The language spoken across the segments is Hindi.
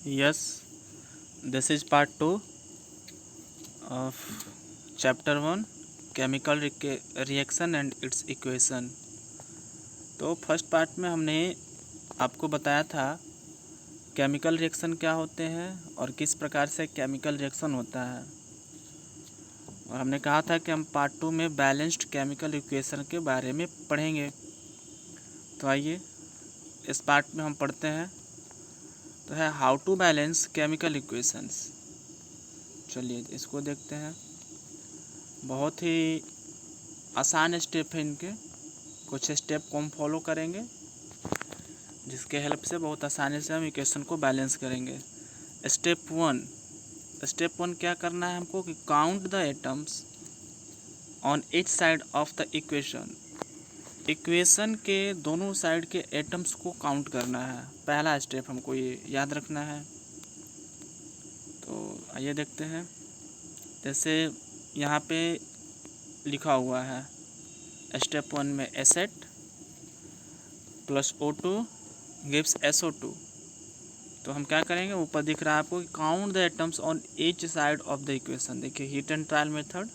Yes, this is part 2 of chapter 1 chemical reaction and its equation। तो फर्स्ट पार्ट में हमने आपको बताया था केमिकल रिएक्शन क्या होते हैं और किस प्रकार से केमिकल रिएक्शन होता है, और हमने कहा था कि हम पार्ट 2 में बैलेंस्ड केमिकल इक्वेशन के बारे में पढ़ेंगे। तो आइए इस पार्ट में हम पढ़ते हैं। तो है how to balance chemical equations. चलिए इसको देखते हैं। बहुत ही आसान स्टेप है इनके, कुछ स्टेप को हम फॉलो करेंगे जिसके हेल्प से बहुत आसानी से हम इक्वेशन को बैलेंस करेंगे। स्टेप वन क्या करना है हमको कि count the atoms on each side of the equation. Equation के दोनों साइड के एटम्स को काउंट करना है। पहला स्टेप हमको ये याद रखना है। तो आइए देखते हैं। जैसे यहाँ पे लिखा हुआ है स्टेप 1 में asset plus O2 gives SO2। तो हम क्या करेंगे, ऊपर दिख रहा है आपको count the atoms on each side of the equation. देखिए हीट एंड ट्रायल मेथड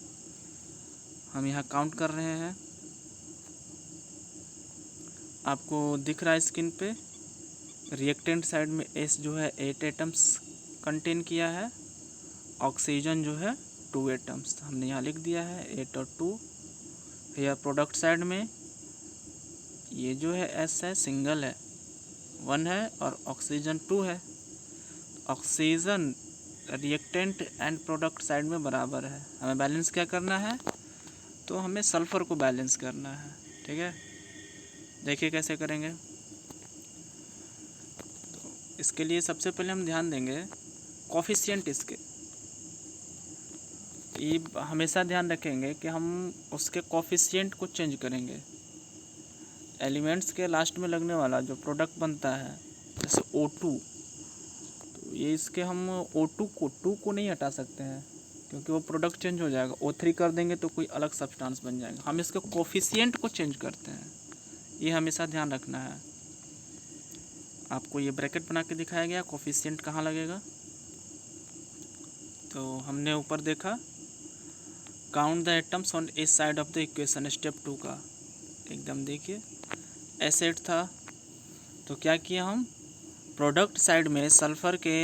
हम यहाँ काउंट कर रहे हैं। आपको दिख रहा है स्क्रीन पे रिएक्टेंट साइड में S जो है 8 एटम्स कंटेन किया है, ऑक्सीजन जो है 2 एटम्स हमने यहाँ लिख दिया है 8 और 2। या प्रोडक्ट साइड में ये जो है S है सिंगल है 1 है और ऑक्सीजन 2 है। Oxygen reactant and product side में बराबर है। हमें बैलेंस क्या करना है, तो हमें सल्फ़र को बैलेंस करना है। ठीक है, देखिए कैसे करेंगे। तो इसके लिए सबसे पहले हम ध्यान देंगे कोफिशिएंट इसके। ये हमेशा ध्यान रखेंगे कि हम उसके कोफिशिएंट को चेंज करेंगे। एलिमेंट्स के लास्ट में लगने वाला जो प्रोडक्ट बनता है जैसे O2, तो ये इसके हम O2 को 2 को नहीं हटा सकते हैं क्योंकि वो प्रोडक्ट चेंज हो जाएगा। O3 कर देंगे तो कोई अलग सब्सटेंस बन जाएगा। हम इसके कोफिशिएंट को चेंज करते हैं, ये हमेशा ध्यान रखना है। आपको ये ब्रैकेट बना के दिखाया गया कोफिशिएंट कहाँ लगेगा। तो हमने ऊपर देखा count the atoms on each side of the equation, step 2 का एकदम देखिए एसेट था। तो क्या किया, हम प्रोडक्ट साइड में सल्फ़र के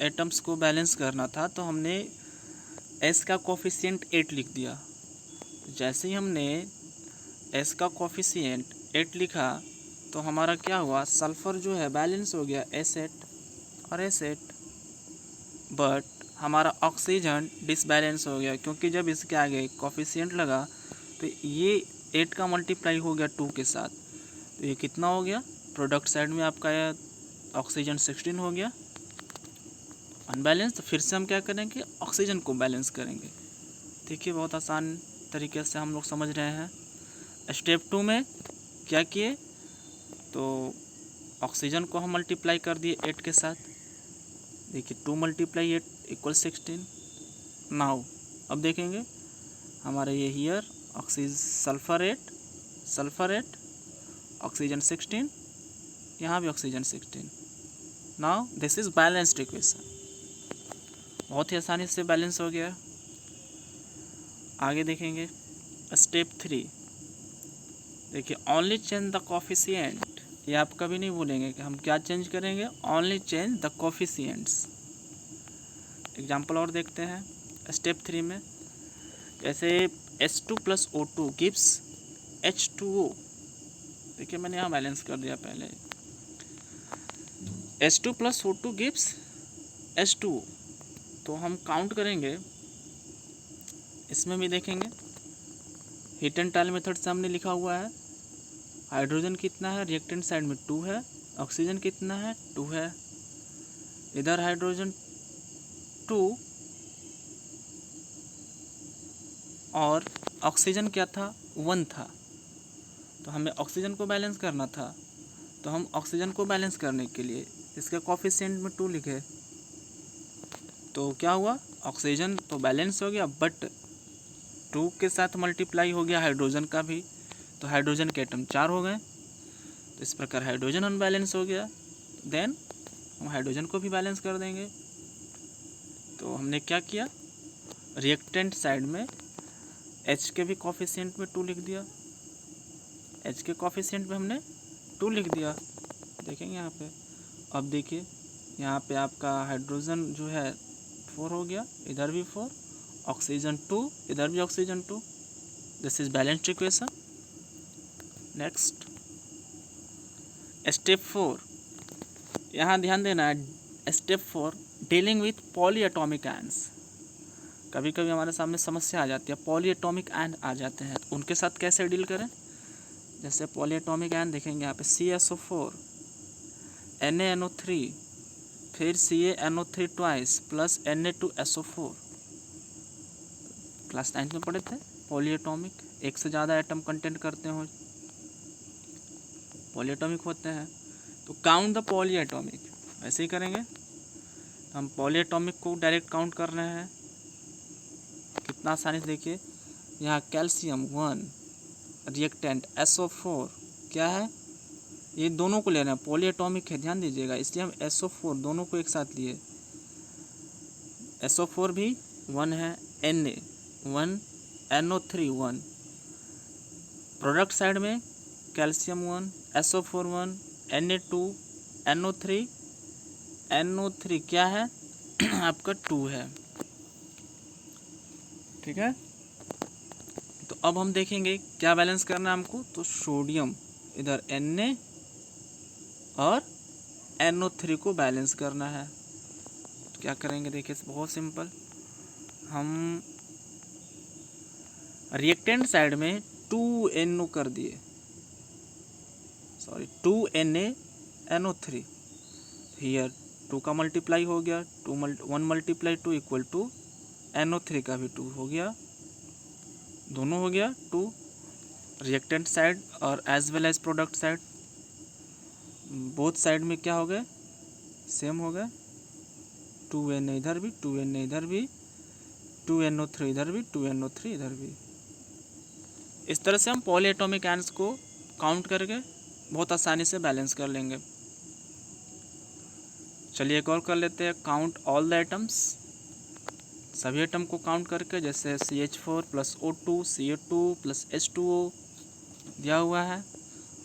एटम्स को बैलेंस करना था, तो हमने S का कोफिशिएंट 8 लिख दिया। जैसे ही हमने S का कोफिशिएंट 8 लिखा तो हमारा क्या हुआ, सल्फ़र जो है बैलेंस हो गया एसेट और एसेट, बट हमारा ऑक्सीजन डिसबैलेंस हो गया क्योंकि जब इसके आगे कोफिशिएंट लगा तो ये 8 का मल्टीप्लाई हो गया 2 के साथ। तो ये कितना हो गया, प्रोडक्ट साइड में आपका ऑक्सीजन 16 हो गया अनबैलेंस। तो फिर से हम क्या करेंगे, ऑक्सीजन को बैलेंस करेंगे। देखिए बहुत आसान तरीके से हम लोग समझ रहे हैं। स्टेप 2 में क्या किए, तो ऑक्सीजन को हम मल्टीप्लाई कर दिए 8 के साथ। देखिए 2 × 8 = 16। नाउ अब देखेंगे हमारे ये हियर सल्फ़र 8 ऑक्सीजन 16, यहाँ भी oxygen 16। Now this is balanced equation. बहुत ही आसानी से बैलेंस हो गया। आगे देखेंगे स्टेप 3। देखिए ओनली चेंज द कोफिशिएंट। ये आप कभी नहीं भूलेंगे कि हम क्या चेंज करेंगे, only change the coefficients. Example और देखते हैं स्टेप 3 में। जैसे S2 + O2 गिव्स H2O। देखिए मैंने यहाँ बैलेंस कर दिया पहले। S2 + O2 gives H2O। तो हम काउंट करेंगे, इसमें भी देखेंगे हीट एंड ट्रायल मेथड से हमने लिखा हुआ है हाइड्रोजन कितना है, रिएक्टेंट साइड में 2 है, ऑक्सीजन कितना है 2 है, इधर हाइड्रोजन 2 और ऑक्सीजन क्या था 1 था। तो हमें ऑक्सीजन को बैलेंस करना था, तो हम ऑक्सीजन को बैलेंस करने के लिए इसके कोफिशिएंट में 2 लिखे। तो क्या हुआ, ऑक्सीजन तो बैलेंस हो गया बट 2 के साथ मल्टीप्लाई हो गया हाइड्रोजन का भी, तो हाइड्रोजन के एटम 4 हो गए। तो इस प्रकार हाइड्रोजन अनबैलेंस हो गया। देन हम हाइड्रोजन को भी बैलेंस कर देंगे। तो हमने क्या किया, रिएक्टेंट साइड में H के भी कॉफिशिएंट में 2 लिख दिया, H के कॉफिशिएंट में हमने 2 लिख दिया। देखेंगे यहाँ पे, अब देखिए यहाँ पे आपका हाइड्रोजन जो है 4 हो गया, इधर भी 4, ऑक्सीजन 2, इधर भी oxygen 2। This is balanced equation. Next step 4, यहाँ ध्यान देना है, step 4 dealing with polyatomic ions. कभी कभी हमारे सामने समस्या आ जाती है, पॉलीएटॉमिक आयन आ जाते हैं, उनके साथ कैसे डील करें। जैसे पॉलीएटॉमिक आयन देखेंगे यहाँ पे CSO4 NaNO3 फिर CaNO3 twice plus Na2SO4। Class 9 में पढ़े थे पॉलीएटॉमिक, एक से ज़्यादा एटम कंटेंट करते हो पॉलीएटॉमिक होते हैं। तो काउंट द पॉलीएटॉमिक, ऐसे ही करेंगे। हम पॉलीएटॉमिक को डायरेक्ट काउंट कर रहे हैं, कितना आसानी से देखिए। यहाँ कैल्शियम 1, रिएक्टेंट SO4 क्या है, ये दोनों को ले रहे हैं, पॉलीएटॉमिक है, ध्यान दीजिएगा, इसलिए हम SO4 दोनों को एक साथ लिए। SO4 भी 1 है, Na 1, NO3 1। प्रोडक्ट साइड में कैल्शियम 1, SO4 1, Na2, NO3 क्या है आपका 2 है, ठीक है। तो अब हम देखेंगे क्या बैलेंस करना है हमको। तो सोडियम इधर Na और NO3 को बैलेंस करना है। तो क्या करेंगे, देखिए बहुत सिंपल, हम रिएक्टेंट साइड में 2NO कर दिए, सॉरी 2NaNO3। हियर 2 का मल्टीप्लाई हो गया, 1 मल्टीप्लाई 2 इक्वल टू NO3 का भी 2 हो गया, दोनों हो गया 2, रिएक्टेंट साइड और as well as product side, both side में क्या हो गए, सेम हो गए। 2Na इधर भी, 2Na इधर भी, 2NO3 इधर भी, 2NO3 इधर भी। इस तरह से हम पॉलीएटॉमिक आयंस को काउंट करके बहुत आसानी से बैलेंस कर लेंगे। चलिए एक और कर लेते हैं, काउंट ऑल द एटम्स, सभी एटम को काउंट करके। जैसे CH4 plus O2 Ca2 plus H2O दिया हुआ है,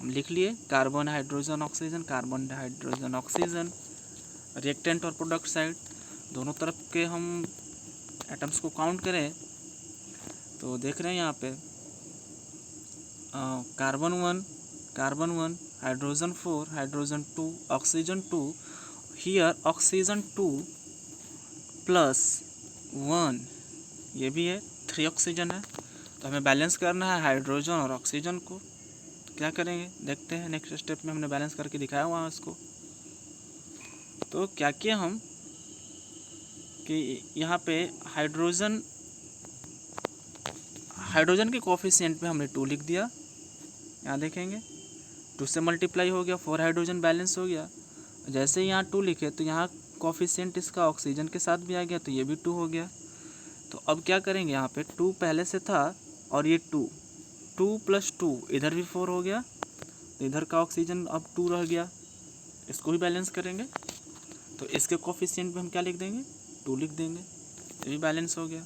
हम लिख लिए, carbon hydrogen oxygen, carbon hydrogen oxygen. Reactant और प्रोडक्ट साइड दोनों तरफ के हम एटम्स को काउंट करें तो देख रहे हैं यहाँ पे carbon 1, hydrogen 4, hydrogen 2, oxygen 2। Here oxygen 2 plus 1 ये भी है, 3 ऑक्सीजन है। तो हमें बैलेंस करना है हाइड्रोजन और ऑक्सीजन को। क्या करेंगे देखते हैं, नेक्स्ट स्टेप में हमने बैलेंस करके दिखाया हुआ है उसको। तो क्या किया हम कि यहाँ पे हाइड्रोजन के कोफिशिएंट पे हमने 2 लिख दिया। यहाँ देखेंगे 2 से मल्टीप्लाई हो गया, 4 हाइड्रोजन बैलेंस हो गया। जैसे ही यहाँ 2 लिखे तो यहाँ कोफिशिएंट इसका ऑक्सीजन के साथ भी आ गया, तो ये भी 2 हो गया। तो अब क्या करेंगे, यहाँ पे 2 पहले से था और ये 2 प्लस 2 इधर भी 4 हो गया, तो इधर का ऑक्सीजन अब 2 रह गया, इसको भी बैलेंस करेंगे। तो इसके कोफिशिएंट पे हम क्या लिख देंगे, 2 लिख देंगे, ये भी बैलेंस हो गया।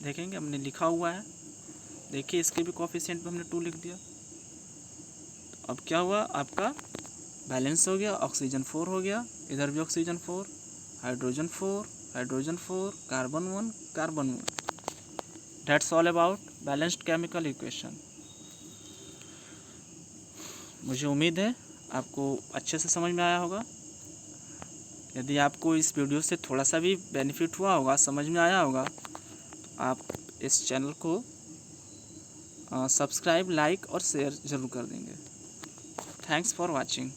देखेंगे हमने लिखा हुआ है, देखिए इसके भी कोफिशिएंट पे हमने 2 लिख दिया। तो अब क्या हुआ, आपका बैलेंस हो गया, ऑक्सीजन 4 हो गया, इधर भी oxygen 4, hydrogen 4, hydrogen 4, carbon 1, carbon 1। That's all about balanced chemical equation. मुझे उम्मीद है आपको अच्छे से समझ में आया होगा। यदि आपको इस वीडियो से थोड़ा सा भी बेनिफिट हुआ होगा, समझ में आया होगा, तो आप इस चैनल को सब्सक्राइब, लाइक और शेयर ज़रूर कर देंगे। Thanks for watching.